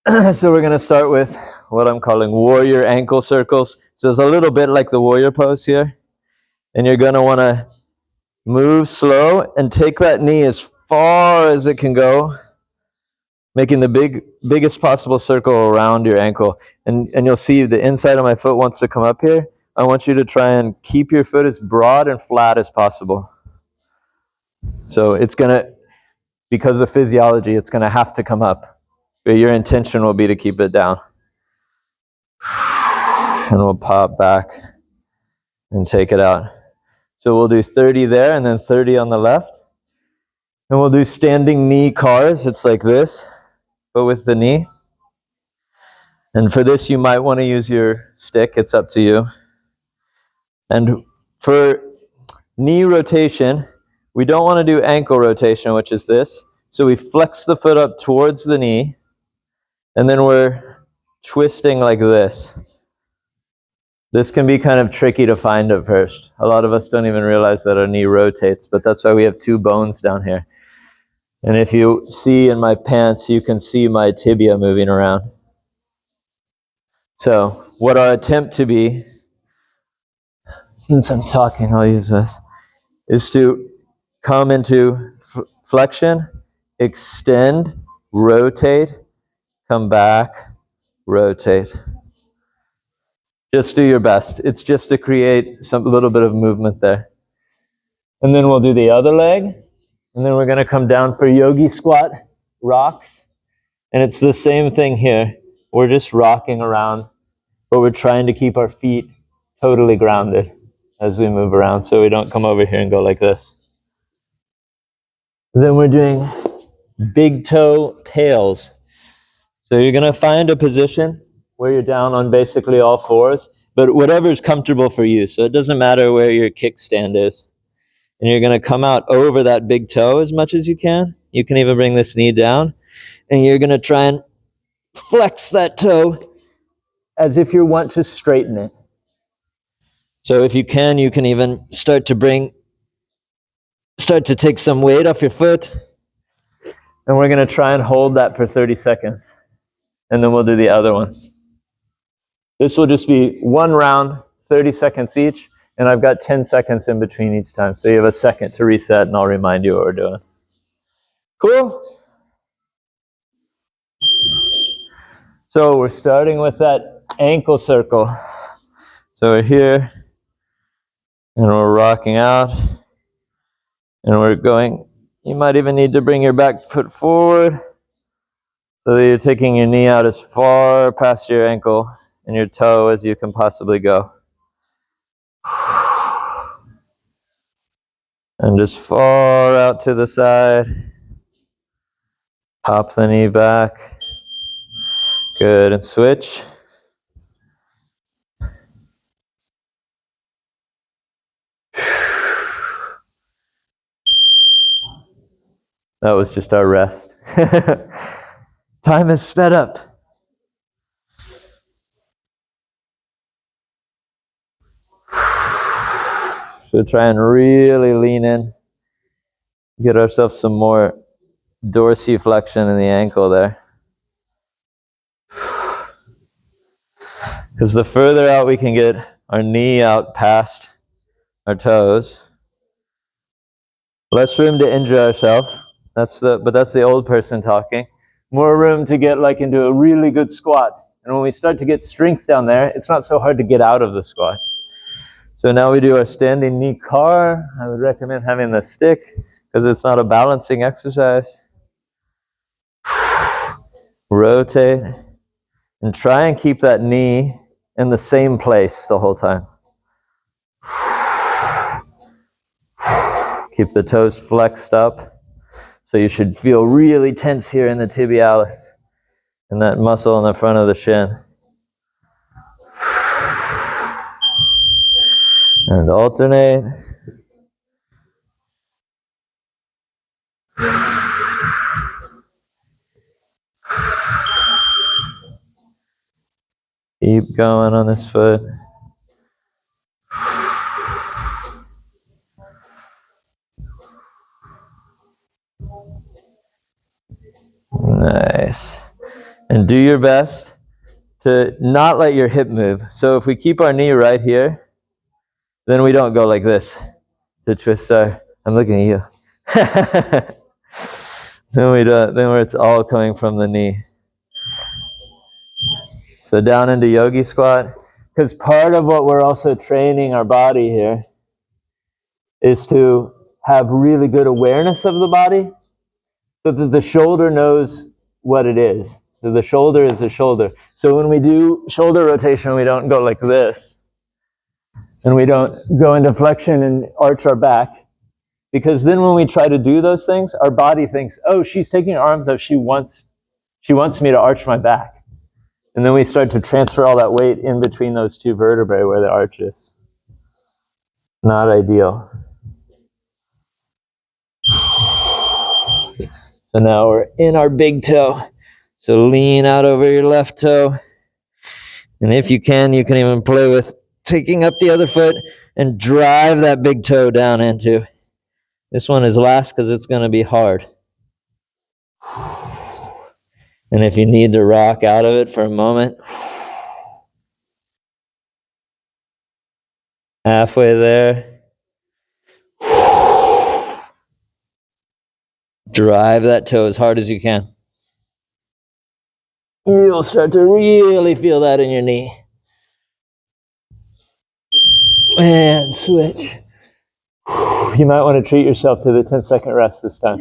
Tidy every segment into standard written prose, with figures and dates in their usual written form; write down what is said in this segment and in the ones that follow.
So we're going to start with what I'm calling warrior ankle circles. So it's a little bit like the warrior pose here. And you're going to want to move slow and take that knee as far as it can go, making the biggest possible circle around your ankle. And you'll see the inside of my foot wants to come up here. I want you to try and keep your foot as broad and flat as possible. So it's going to, because of physiology, it's going to have to come up. But your intention will be to keep it down. And we'll pop back and take it out. So we'll do 30 there and then 30 on the left. And we'll do standing knee cars. It's like this, but with the knee. And for this, you might want to use your stick. It's up to you. And for knee rotation, we don't want to do ankle rotation, which is this. So we flex the foot up towards the knee, and then we're twisting like this. This can be kind of tricky to find at first. A lot of us don't even realize that our knee rotates, but that's why we have two bones down here. And if you see in my pants, you can see my tibia moving around. So what our attempt to be, since I'm talking, I'll use this, is to come into flexion, extend, rotate, come back, rotate. Just do your best. It's just to create some little bit of movement there. And then we'll do the other leg. And then we're going to come down for yogi squat rocks. And it's the same thing here. We're just rocking around, but we're trying to keep our feet totally grounded as we move around so we don't come over here and go like this. Then we're doing big toe tails. So you're going to find a position where you're down on basically all fours, but whatever's comfortable for you. So it doesn't matter where your kickstand is. And you're going to come out over that big toe as much as you can. You can even bring this knee down. And you're going to try and flex that toe as if you want to straighten it. So if you can even start to take some weight off your foot. And we're going to try and hold that for 30 seconds. And then we'll do the other one. This will just be one round, 30 seconds each. And I've got 10 seconds in between each time. So you have a second to reset, and I'll remind you what we're doing. Cool? So we're starting with that ankle circle. So we're here, and we're rocking out. And we're going, you might even need to bring your back foot forward so that you're taking your knee out as far past your ankle and your toe as you can possibly go. And just far out to the side. Pop the knee back. Good, and switch. That was just our rest. Time is sped up. So try and really lean in. Get ourselves some more dorsiflexion in the ankle there. Because the further out we can get our knee out past our toes, less room to injure ourselves. But that's the old person talking. More room to get like into a really good squat. And when we start to get strength down there, it's not so hard to get out of the squat. So now we do our standing knee car. I would recommend having the stick because it's not a balancing exercise. Rotate and try and keep that knee in the same place the whole time. Keep the toes flexed up. So you should feel really tense here in the tibialis and that muscle in the front of the shin. And alternate. Keep going on this foot. Nice. And do your best to not let your hip move. So if we keep our knee right here, then we don't go like this to twist our, I'm looking at you. Then we don't, then where it's all coming from the knee. So down into yogi squat, because part of what we're also training our body here is to have really good awareness of the body so that the shoulder knows what it is. So the shoulder is the shoulder. So when we do shoulder rotation, we don't go like this. And we don't go into flexion and arch our back. Because then when we try to do those things, our body thinks, oh, she's taking her arms up. She wants me to arch my back. And then we start to transfer all that weight in between those two vertebrae where the arch is. Not ideal. So now we're in our big toe. So lean out over your left toe. And if you can even play with taking up the other foot and drive that big toe down into. This one is last because it's going to be hard. And if you need to rock out of it for a moment, halfway there, drive that toe as hard as you can. You'll start to really feel that in your knee. And switch. You might want to treat yourself to the 10-second rest this time.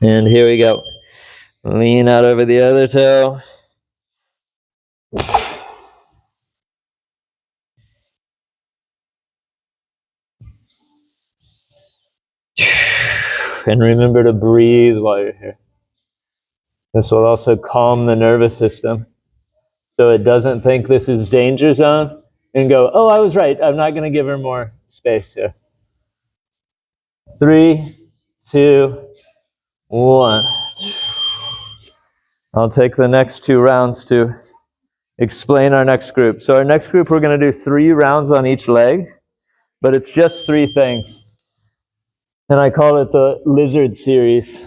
And here we go. Lean out over the other toe. And remember to breathe while you're here. This will also calm the nervous system so it doesn't think this is danger zone and go, oh, I was right. I'm not going to give her more space here. 3, 2, 1. I'll take the next 2 rounds to explain our next group. So our next group, we're going to do 3 rounds on each leg, but it's just 3 things. And I call it the lizard series.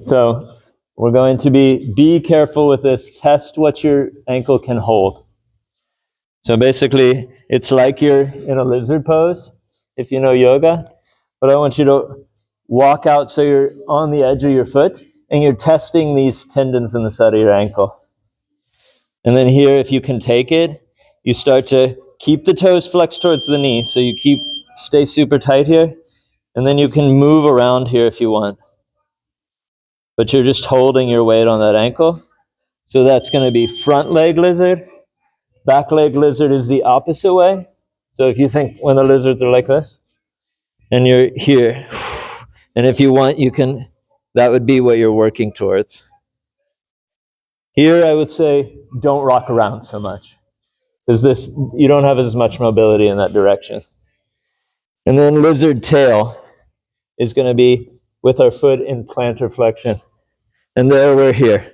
So we're going to be careful with this. Test what your ankle can hold. So basically, it's like you're in a lizard pose, if you know yoga. But I want you to walk out so you're on the edge of your foot, and you're testing these tendons in the side of your ankle. And then here, if you can take it, you start to keep the toes flexed towards the knee. So you stay super tight here. And then you can move around here if you want. But you're just holding your weight on that ankle. So that's going to be front leg lizard. Back leg lizard is the opposite way. So if you think when the lizards are like this, and you're here, and if you want, you can, that would be what you're working towards. Here, I would say, don't rock around so much, because you don't have as much mobility in that direction. And then lizard tail is going to be with our foot in plantar flexion. And there we're here.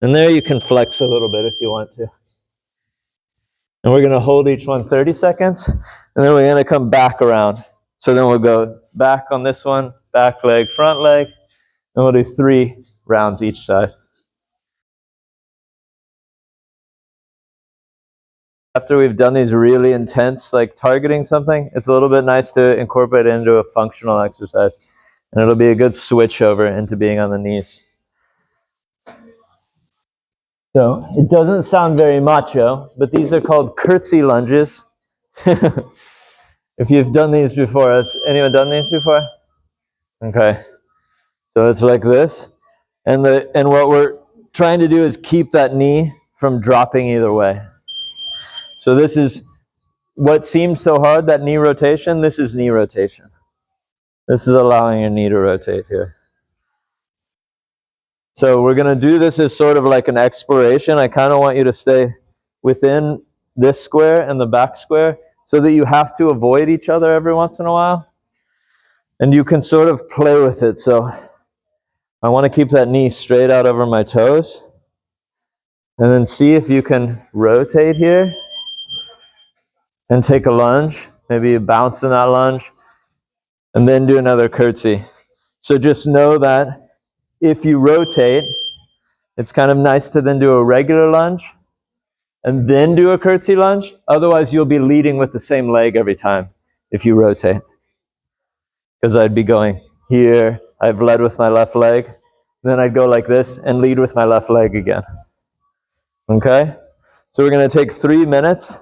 And there you can flex a little bit if you want to. And we're going to hold each one 30 seconds, and then we're going to come back around. So then we'll go back on this one, back leg, front leg, and we'll do 3 rounds each side. After we've done these really intense, like targeting something, it's a little bit nice to incorporate it into a functional exercise. And it'll be a good switch over into being on the knees. So it doesn't sound very macho, but these are called curtsy lunges. If you've done these before, has anyone done these before? Okay. So it's like this. And what we're trying to do is keep that knee from dropping either way. So this is what seems so hard, that knee rotation. This is knee rotation. This is allowing your knee to rotate here. So we're going to do this as sort of like an exploration. I kind of want you to stay within this square and the back square so that you have to avoid each other every once in a while. And you can sort of play with it. So I want to keep that knee straight out over my toes. And then see if you can rotate here and take a lunge. Maybe you bounce in that lunge. and then do another curtsy. So just know that if you rotate, it's kind of nice to then do a regular lunge and then do a curtsy lunge. Otherwise, you'll be leading with the same leg every time if you rotate. Because I'd be going here, I've led with my left leg, then I'd go like this and lead with my left leg again. Okay? So we're going to take 3 minutes,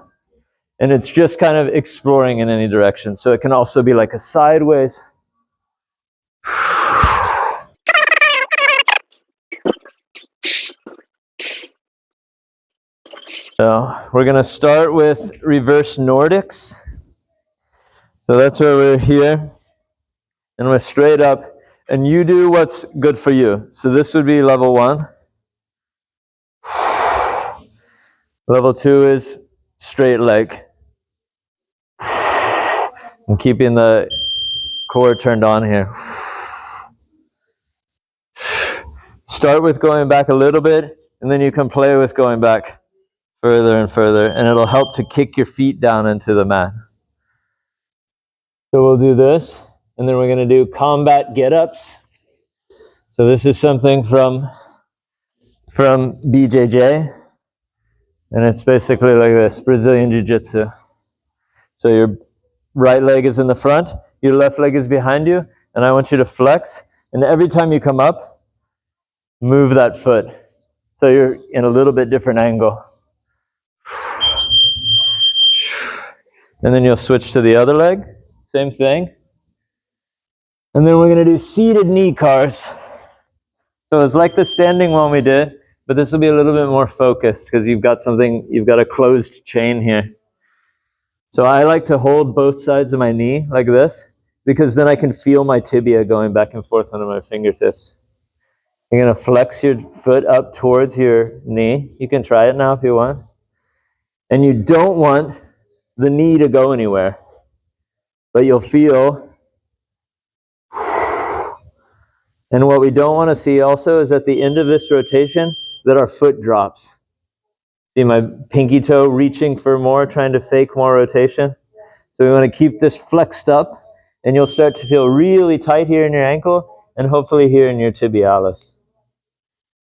and it's just kind of exploring in any direction. So it can also be like a sideways. So we're going to start with reverse Nordics. So that's where we're here, and we're straight up, and you do what's good for you. So this would be level 1. Level 2 is straight leg. And keeping the core turned on here. Start with going back a little bit, and then you can play with going back further and further, and it'll help to kick your feet down into the mat. So we'll do this, and then we're going to do combat get-ups. So this is something from BJJ, and it's basically like this, Brazilian Jiu-Jitsu. So your right leg is in the front, your left leg is behind you, and I want you to flex, and every time you come up, move that foot. So you're in a little bit different angle. And then you'll switch to the other leg, same thing. And then we're going to do seated knee cars. So it's like the standing one we did, but this will be a little bit more focused because you've got a closed chain here. So I like to hold both sides of my knee like this because then I can feel my tibia going back and forth under my fingertips. You're going to flex your foot up towards your knee. You can try it now if you want. And you don't want the knee to go anywhere, but you'll feel. And what we don't want to see also is at the end of this rotation that our foot drops. See my pinky toe reaching for more, trying to fake more rotation. So we want to keep this flexed up, and you'll start to feel really tight here in your ankle and hopefully here in your tibialis.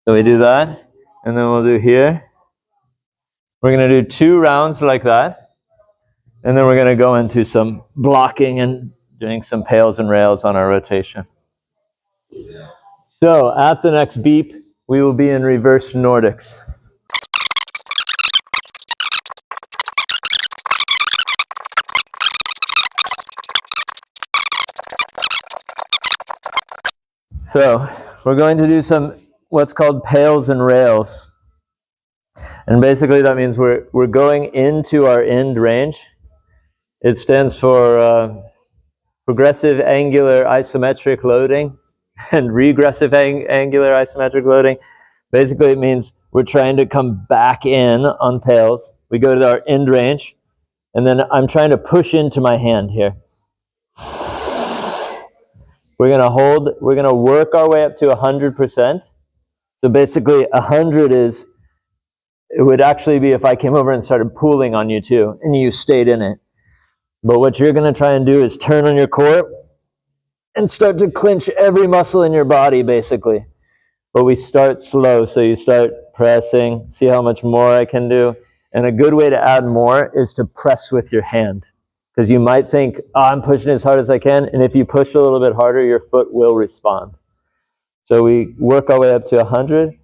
So we do that, and then we'll do here. We're going to do 2 rounds like that, and then we're going to go into some blocking and doing some pails and rails on our rotation. So at the next beep, we will be in reverse Nordics. So we're going to do some what's called pails and rails. And basically that means we're going into our end range. It stands for progressive angular isometric loading and regressive angular isometric loading. Basically it means we're trying to come back in on pails. We go to our end range, and then I'm trying to push into my hand here. We're going to work our way up to 100%. So basically 100 is, it would actually be if I came over and started pulling on you too, and you stayed in it. But what you're going to try and do is turn on your core and start to clench every muscle in your body, basically. But we start slow, so you start pressing, see how much more I can do. And a good way to add more is to press with your hand. Because you might think, I'm pushing as hard as I can, and if you push a little bit harder, your foot will respond. So we work our way up to 100.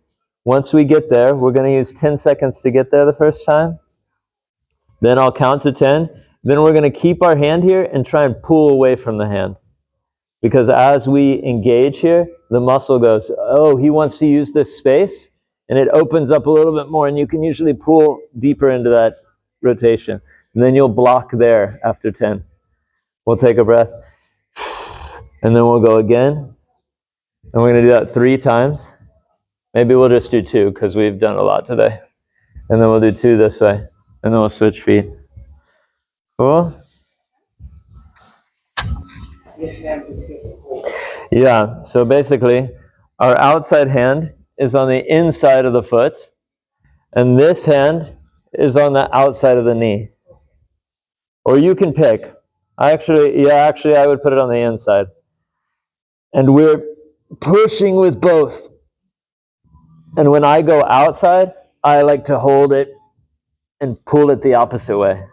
Once we get there, we're going to use 10 seconds to get there the first time. Then I'll count to 10. Then we're going to keep our hand here and try and pull away from the hand. Because as we engage here, the muscle goes, oh, he wants to use this space, and it opens up a little bit more, and you can usually pull deeper into that rotation. And then you'll block there after 10. We'll take a breath, and then we'll go again. And we're going to do that 3 times. Maybe we'll just do 2 because we've done a lot today. And then we'll do 2 this way, and then we'll switch feet. Cool? Yeah, so basically, our outside hand is on the inside of the foot, and this hand is on the outside of the knee. Or you can pick. Actually, I would put it on the inside. And we're pushing with both. And when I go outside, I like to hold it and pull it the opposite way.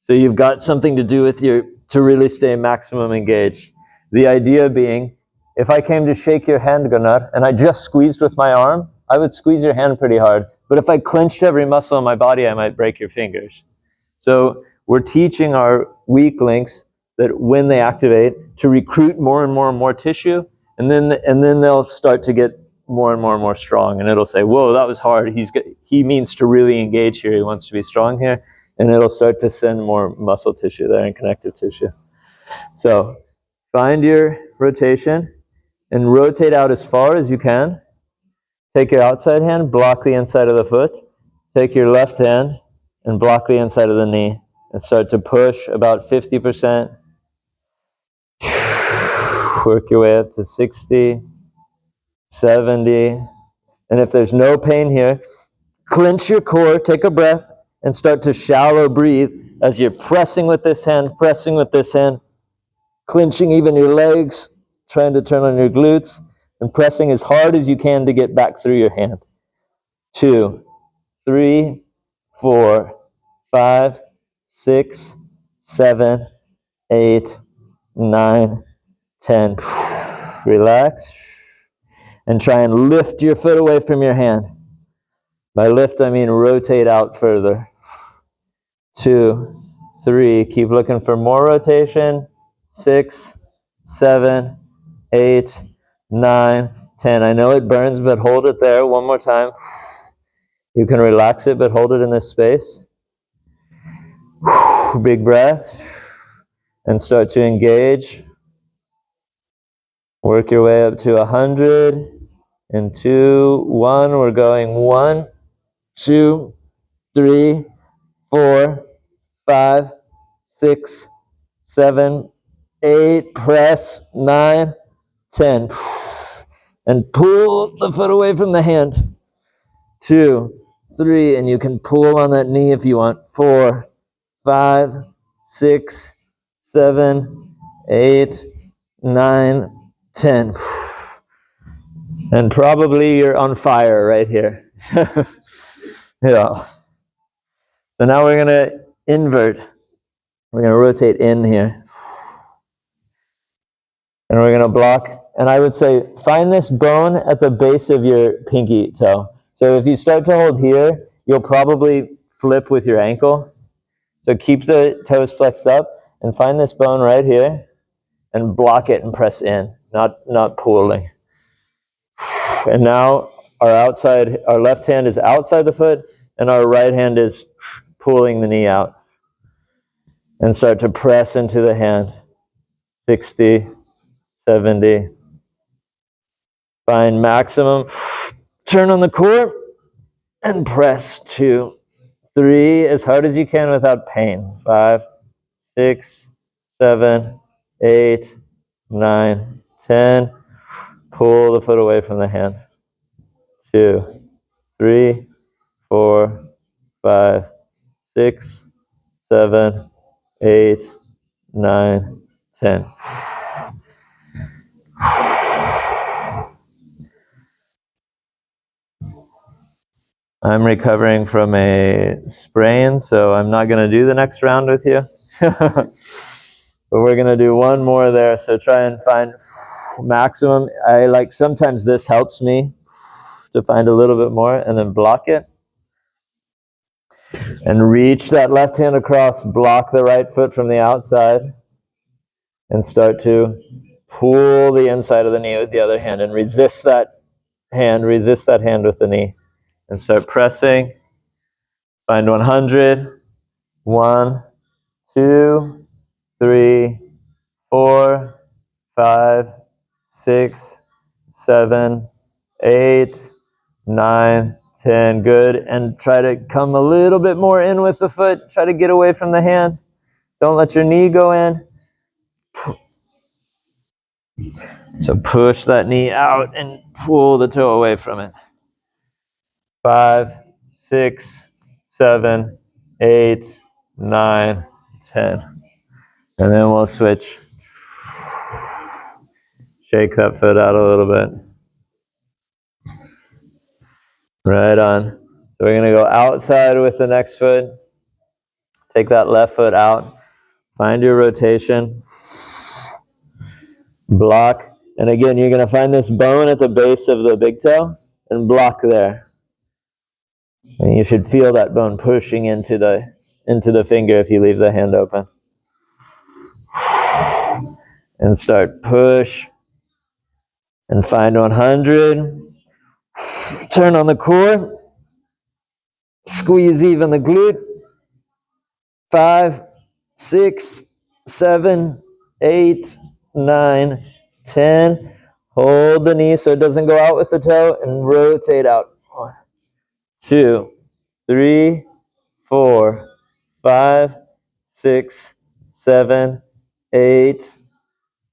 So you've got something to do with to really stay maximum engaged. The idea being, if I came to shake your hand, Gunnar, and I just squeezed with my arm, I would squeeze your hand pretty hard. But if I clenched every muscle in my body, I might break your fingers. So we're teaching our weak links that when they activate, to recruit more and more and more tissue, and then they'll start to get more and more strong, and it'll say, whoa, that was hard. He means to really engage here. He wants to be strong here, and it'll start to send more muscle tissue there and connective tissue. So find your rotation and rotate out as far as you can. Take your outside hand, block the inside of the foot. Take your left hand and block the inside of the knee and start to push about 50%. Work your way up to 60, 70. And if there's no pain here, clench your core, take a breath, and start to shallow breathe as you're pressing with this hand, clenching even your legs, trying to turn on your glutes, and pressing as hard as you can to get back through your hand. 2, 3, 4, 5, 6, 7, 8, 9, 10. Relax. And try and lift your foot away from your hand. By lift, I mean rotate out further. 2, 3. Keep looking for more rotation. 6, 7, 8, 9, 10. I know it burns, but hold it there. One more time. You can relax it, but hold it in this space. Big breath. And start to engage. Work your way up to 100. And 2, 1. We're going 1, 2, 3, 4, 5, 6, 7, 8. Press. 9, 10. And pull the foot away from the hand. 2, 3, and you can pull on that knee if you want. 4, 5, 6, 7, 8, 9, 10. And probably you're on fire right here. Yeah. So now we're going to invert. We're going to rotate in here. And we're going to block. And I would say, find this bone at the base of your pinky toe. So if you start to hold here, you'll probably flip with your ankle. So keep the toes flexed up and find this bone right here and block it and press in, not pulling. And now our left hand is outside the foot and our right hand is pulling the knee out. And start to press into the hand. 60, 70. Find maximum. Turn on the core and press. 2, 3, as hard as you can without pain. 5, 6, 7, 8, 9, 10. Pull the foot away from the hand. 2, 3, 4, 5, 6, 7, 8, 9, 10. I'm recovering from a sprain, so I'm not going to do the next round with you. But we're going to do one more there, so try and find maximum. Sometimes this helps me to find a little bit more, and then block it. And reach that left hand across, block the right foot from the outside, and start to pull the inside of the knee with the other hand, and resist that hand with the knee. And start pressing. Find 100. 1, 2, 3, 4, 5, 6, 7, 8, 9, 10. Good. And try to come a little bit more in with the foot. Try to get away from the hand. Don't let your knee go in. So push that knee out and pull the toe away from it. 5, 6, 7, 8, 9, 10. And then we'll switch. Shake that foot out a little bit. Right on. So we're going to go outside with the next foot. Take that left foot out. Find your rotation. Block. And again, you're going to find this bone at the base of the big toe and block there. And you should feel that bone pushing into the finger if you leave the hand open. And start push. And find 100. Turn on the core. Squeeze even the glute. 5, 6, 7, 8, 9, 10. Hold the knee so it doesn't go out with the toe and rotate out. 1, 2, 3, 4, 5, 6, 7, 8,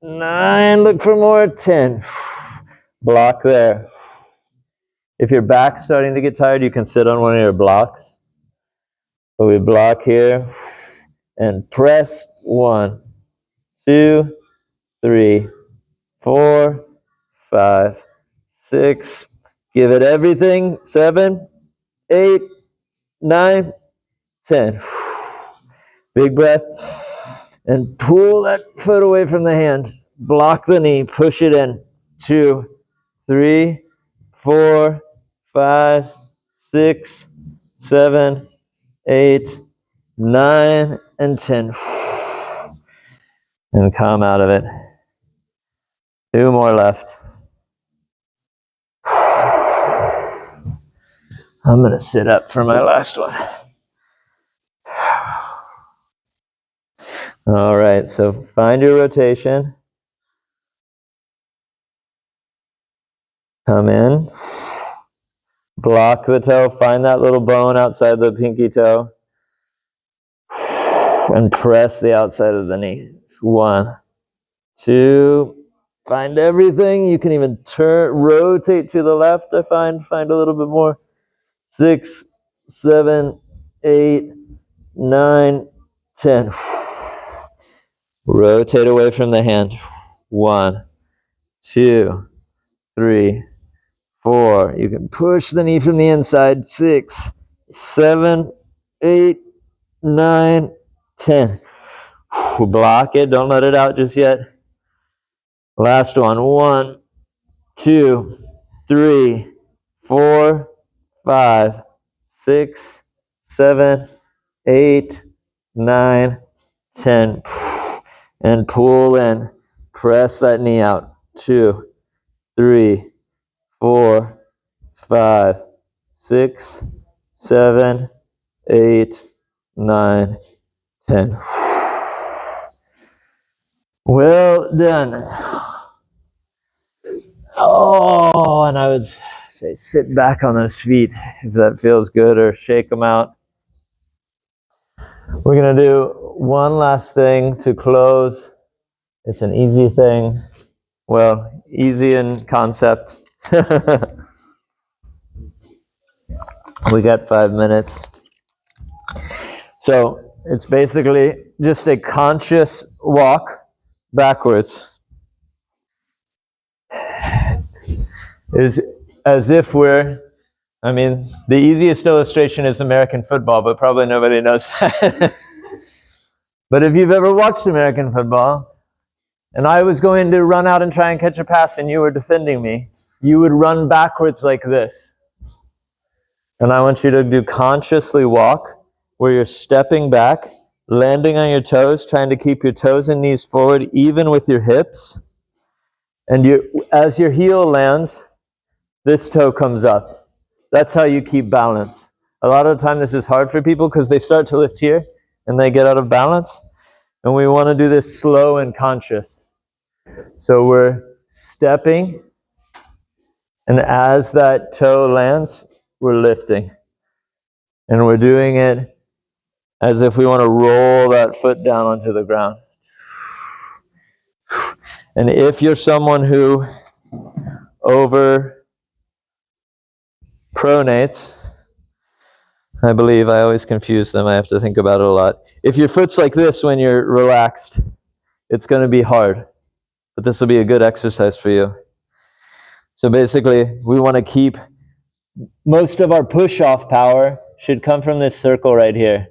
9. Look for more. 10. Block there. If your back's starting to get tired, you can sit on one of your blocks. So we block here and press. 1, 2, 3, 4, 5, 6. Give it everything. 7, 8, 9, 10. Big breath. And pull that foot away from the hand. Block the knee. Push it in. 2, 3, 4, 5, 6, 7, 8, 9, and 10. And come out of it. 2 more left. I'm going to sit up for my last one. All right, so find your rotation. Come in. Block the toe. Find that little bone outside the pinky toe. And press the outside of the knee. 1, 2. Find everything. You can even rotate to the left. Find a little bit more. 6, 7, 8, 9, 10. Rotate away from the hand. 1, 2, 3, 4. You can push the knee from the inside. 6, 7, 8, 9, 10. Block it. Don't let it out just yet. Last one. 1, 2, 3, 4, 5, 6, 7, 8, 9, 10. And pull in. Press that knee out. 2, 3, 4, 5, 6, 7, 8, 9, 10. Well done. Oh, and I would say sit back on those feet if that feels good, or shake them out. We're going to do one last thing to close. It's an easy thing. Well, easy in concept. We got 5 minutes. So it's basically just a conscious walk backwards. Is as if the easiest illustration is American football, but probably nobody knows that. But if you've ever watched American football, and I was going to run out and try and catch a pass and you were defending me, you would run backwards like this. And I want you to do consciously walk, where you're stepping back, landing on your toes, trying to keep your toes and knees forward, even with your hips. And as your heel lands, this toe comes up. That's how you keep balance. A lot of the time this is hard for people because they start to lift here and they get out of balance. And we want to do this slow and conscious. So we're stepping, and as that toe lands, we're lifting. And we're doing it as if we want to roll that foot down onto the ground. And if you're someone who pronates, I believe I always confuse them. I have to think about it a lot. If your foot's like this when you're relaxed, it's going to be hard, but this will be a good exercise for you. So basically, we want to keep most of our push-off power should come from this circle right here,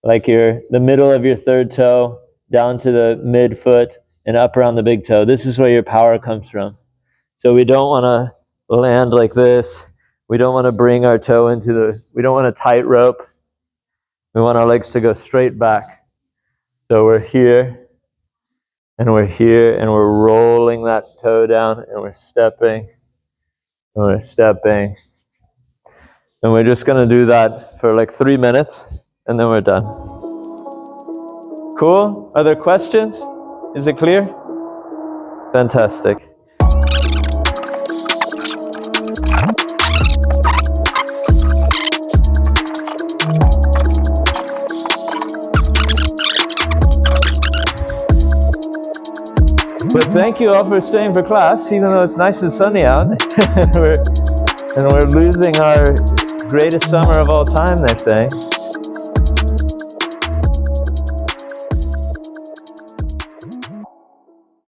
like the middle of your third toe down to the mid-foot and up around the big toe. This is where your power comes from. So we don't want to land like this. We don't want to bring our toe we don't want a tight rope. We want our legs to go straight back. So we're here, and we're here, and we're rolling that toe down, and we're stepping, and we're stepping. And we're just going to do that for like 3 minutes, and then we're done. Cool? Are there questions? Is it clear? Fantastic. But thank you all for staying for class, even though it's nice and sunny out. and we're losing our greatest summer of all time, they're saying.